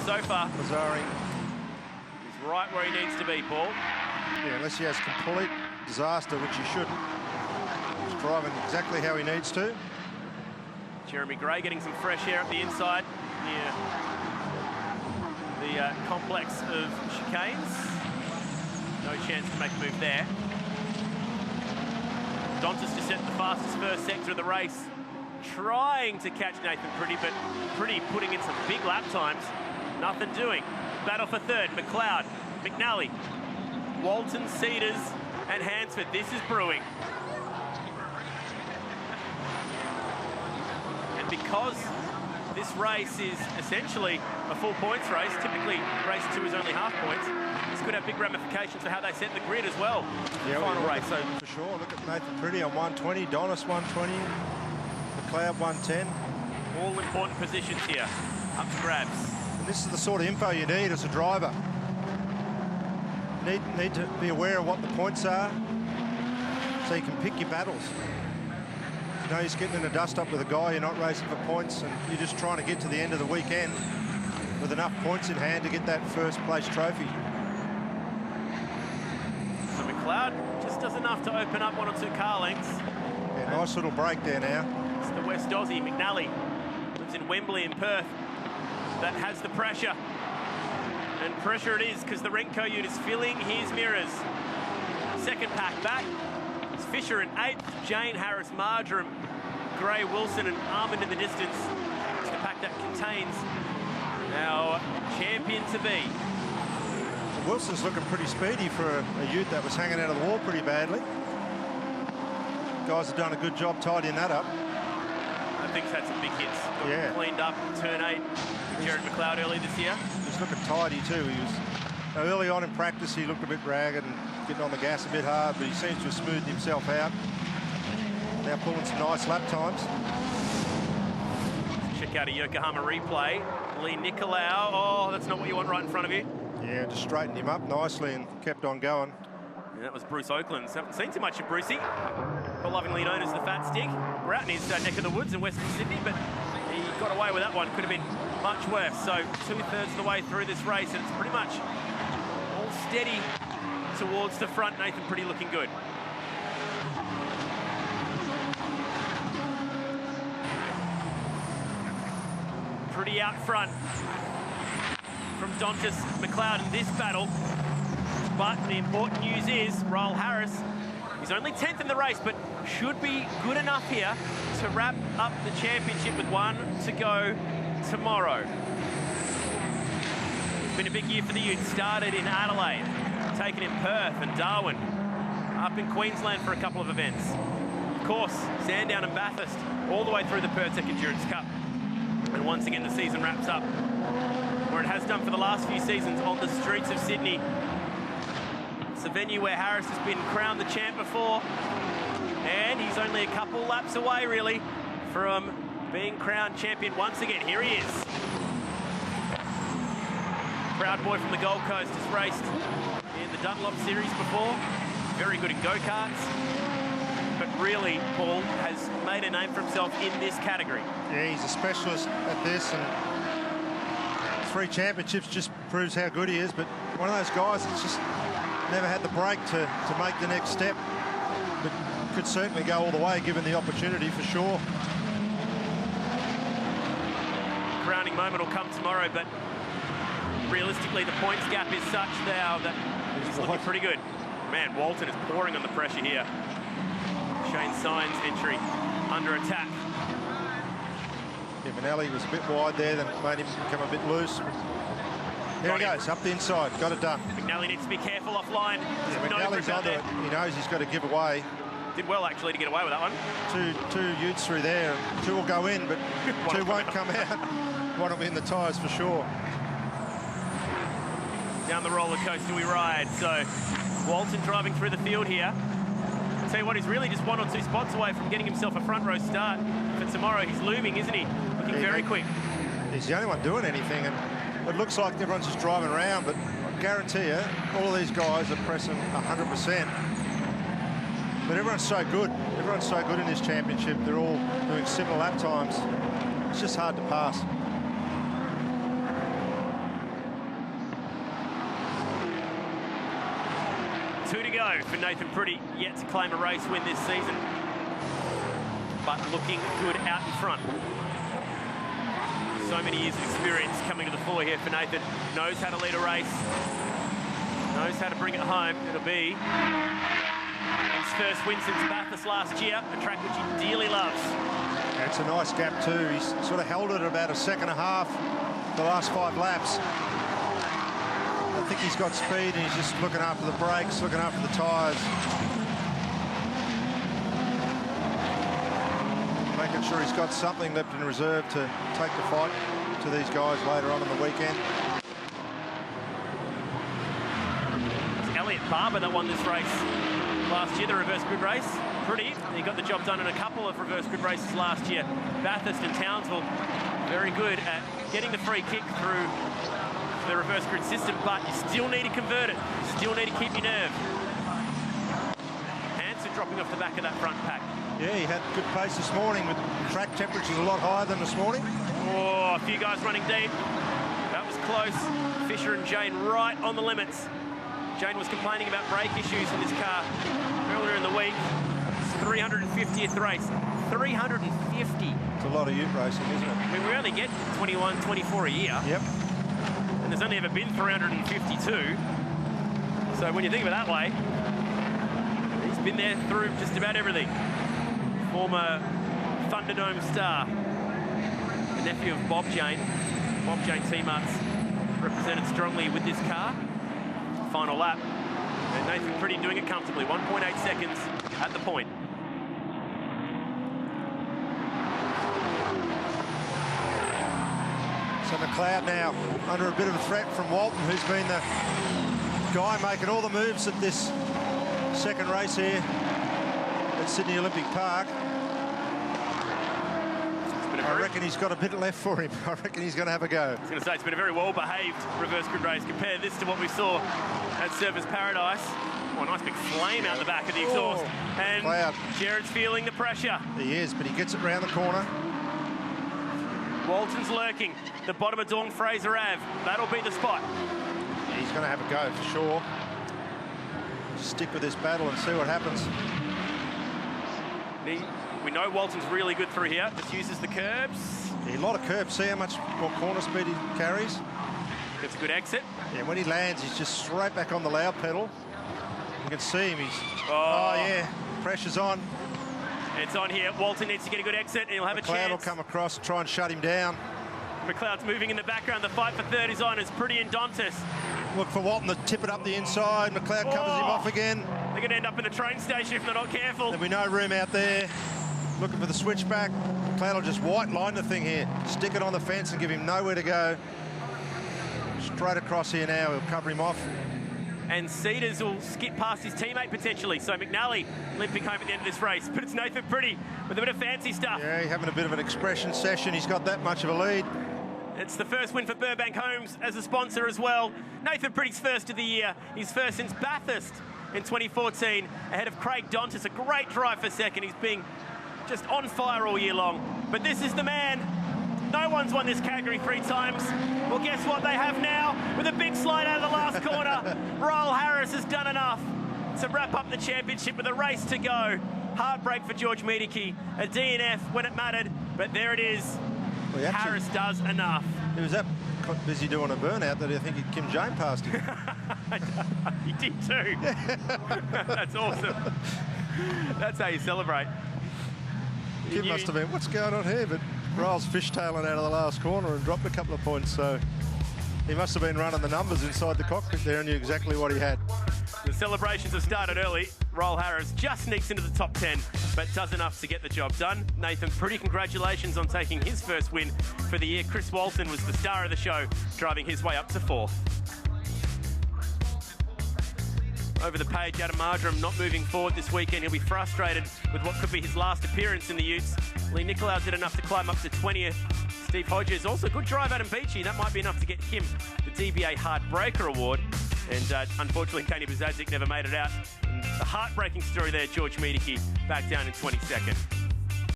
so far. Mazzari. He's right where he needs to be, Paul. Yeah, unless he has complete disaster, which he shouldn't. He's driving exactly how he needs to. Jeremy Gray getting some fresh air up the inside near the complex of chicanes. No chance to make a move there. Dontis just set the fastest first sector of the race, trying to catch Nathan Pretty, but Pretty putting in some big lap times. Nothing doing. Battle for third, McLeod, McNally, Walton, Cedars, and Hansford. This is brewing. And because this race is essentially a full points race, typically race 2 is only half points, this could have big ramifications for how they set the grid as well. Yeah, final race. So for sure, look at Nathan Pretty on 120, Donis 120, McLeod 110. All important positions here, up to grabs. And this is the sort of info you need as a driver. Need to be aware of what the points are so you can pick your battles. You know, you're getting in a dust-up with a guy, you're not racing for points, and you're just trying to get to the end of the weekend with enough points in hand to get that first place trophy. So McLeod just does enough to open up 1 or 2 car lengths. Yeah, nice little break there now. It's the West Aussie, McNally, lives in Wembley in Perth. That has the pressure. And pressure it is because the Renko ute is filling his mirrors. Second pack back. It's Fisher in 8th, Jane, Harris, Marjoram, Gray, Wilson, and Armand in the distance. It's the pack that contains our champion-to-be. Wilson's looking pretty speedy for a ute that was hanging out of the wall pretty badly. Guys have done a good job tidying that up. I think he's had some big hits. Yeah. Cleaned up turn 8 with Jared McLeod early this year. He's looking tidy too. He was early on in practice, he looked a bit ragged and getting on the gas a bit hard, but he seems to have smoothed himself out. Now pulling some nice lap times. Check out a Yokohama replay. Lee Nicolau. Oh, that's not what you want right in front of you. Yeah, just straightened him up nicely and kept on going. And that was Bruce Oakland. Haven't seen too much of Brucey, but lovingly known as the Fat Stick. We're out in his neck of the woods in Western Sydney, but he got away with that one. Could have been much worse. So 2/3 of the way through this race, and it's pretty much all steady towards the front. Nathan Pretty looking good. Pretty out front from Dontis McLeod in this battle. But the important news is Raul Harris, he's only 10th in the race, but should be good enough here to wrap up the championship with 1 to go tomorrow. It's been a big year for the Utes. Started in Adelaide, taken in Perth and Darwin, up in Queensland for a couple of events. Of course, Sandown and Bathurst, all the way through the Perth Tech Endurance Cup. And once again, the season wraps up, where it has done for the last few seasons, on the streets of Sydney. It's a venue where Harris has been crowned the champ before, and he's only a couple laps away, really, from being crowned champion once again. Here he is. Proud boy from the Gold Coast, has raced in the Dunlop Series before. Very good in go-karts, but really, Paul, has made a name for himself in this category. Yeah, he's a specialist at this, and 3 championships just proves how good he is, but one of those guys that's just never had the break to make the next step, but could certainly go all the way given the opportunity for sure. Crowning moment will come tomorrow, but realistically the points gap is such now that he's looking pretty good. Man, Walton is pouring on the pressure here. Shane Sines' entry under attack. Yeah, Manelli was a bit wide there, then made him become a bit loose. There he goes, up the inside, got it done. McNally needs to be careful offline. Yeah, McNally's onto it. He knows he's got to give away. Did well, actually, to get away with that one. Two utes through there. 2 will go in, but 2 won't come out. One will be in the tyres for sure. Down the roller coaster we ride. So Walton driving through the field here. I'll tell you what, he's really just 1 or 2 spots away from getting himself a front row start for tomorrow. He's looming, isn't he? Looking very quick. He's the only one doing anything, and it looks like everyone's just driving around, but I guarantee you, all of these guys are pressing 100%. But everyone's so good. Everyone's so good in this championship. They're all doing similar lap times. It's just hard to pass. 2 to go for Nathan Pretty, yet to claim a race win this season, but looking good out in front. So many years of experience coming to the fore here for Nathan. Knows how to lead a race, knows how to bring it home. It'll be his first win since Bathurst last year, a track which he dearly loves. It's a nice gap too. He's sort of held it at about a second and a half the last 5 laps. I think he's got speed and he's just looking after the brakes, looking after the tyres. Making sure he's got something left in reserve to take the fight to these guys later on in the weekend. It's Elliot Barber that won this race last year, the reverse grid race. Pretty, he got the job done in a couple of reverse grid races last year. Bathurst and Townsville, very good at getting the free kick through the reverse grid system, but you still need to convert it. You still need to keep your nerve. Hansen dropping off the back of that front pack. Yeah, he had good pace this morning with track temperatures a lot higher than this morning. Oh, a few guys running deep. That was close. Fisher and Jane right on the limits. Jane was complaining about brake issues in this car earlier in the week. 350th race. 350. It's a lot of ute racing, isn't it? I mean, we only get 21, 24 a year. Yep. And there's only ever been 352. So when you think of it that way, he's been there through just about everything. Former Thunderdome star, the nephew of Bob Jane. Bob Jane teammates represented strongly with this car. Final lap. And Nathan Pretty doing it comfortably. 1.8 seconds at the point. So McLeod now under a bit of a threat from Walton, who's been the guy making all the moves at this second race here at Sydney Olympic Park. I reckon he's got a bit left for him. I reckon he's going to have a go. I was going to say, it's been a very well-behaved reverse grid race. Compare this to what we saw at Surfers Paradise. Oh, a nice big flame out the back of the exhaust. And McLeod. Jared's feeling the pressure. He is, but he gets it round the corner. Walton's lurking. The bottom of Dawn Fraser Ave. That'll be the spot. He's going to have a go for sure. Stick with this battle and see what happens. We know Walton's really good through here. Just uses the curbs. Yeah, a lot of curbs. See how much more corner speed he carries? Gets a good exit. Yeah, when he lands, he's just straight back on the loud pedal. You can see him. He's... Oh, yeah. Pressure's on. It's on here. Walton needs to get a good exit and he'll have a chance. McLeod will come across and try and shut him down. McLeod's moving in the background. The fight for third is on. It's Pretty and Dontis. Look for Walton to tip it up the inside. McLeod covers him off again. They're going to end up in the train station if they're not careful. There'll be no room out there. Looking for the switchback. McLeod will just white line the thing here. Stick it on the fence and give him nowhere to go. Straight across here now. He'll cover him off. And Cedars will skip past his teammate potentially. So McNally limping home at the end of this race. But it's Nathan Pretty with a bit of fancy stuff. Yeah, he's having a bit of an expression session. He's got that much of a lead. It's the first win for Burbank Homes as a sponsor as well. Nathan Pretty's first of the year. He's first since Bathurst in 2014. Ahead of Craig Dontis. A great drive for second. He's been just on fire all year long. But this is the man. No one's won this category 3 times. Well, guess what they have now? With a big slide out of the last corner. Royal Harris has done enough to wrap up the championship with a race to go. Heartbreak for George Miedeke. A DNF when it mattered, but there it is. Well, Harris does enough. He was that busy doing a burnout that I think Kim Jane passed him. He did too. That's awesome. That's how you celebrate. Kim must have been, what's going on here? But Ryle's fishtailing out of the last corner and dropped a couple of points, so he must have been running the numbers inside the cockpit there and knew exactly what he had. The celebrations have started early. Royal Harris just sneaks into the top 10, but does enough to get the job done. Nathan Pretty, congratulations on taking his first win for the year. Chris Walton was the star of the show, driving his way up to 4th. Over the page, Adam Marjoram not moving forward this weekend. He'll be frustrated with what could be his last appearance in the Utes. Lee Nicolau did enough to climb up to 20th. Steve Hodges, also good drive, Adam Beachy. That might be enough to get him the DBA Heartbreaker Award. And unfortunately, Kani Buzadzic never made it out. And the heartbreaking story there, George Miedeke back down in 22nd.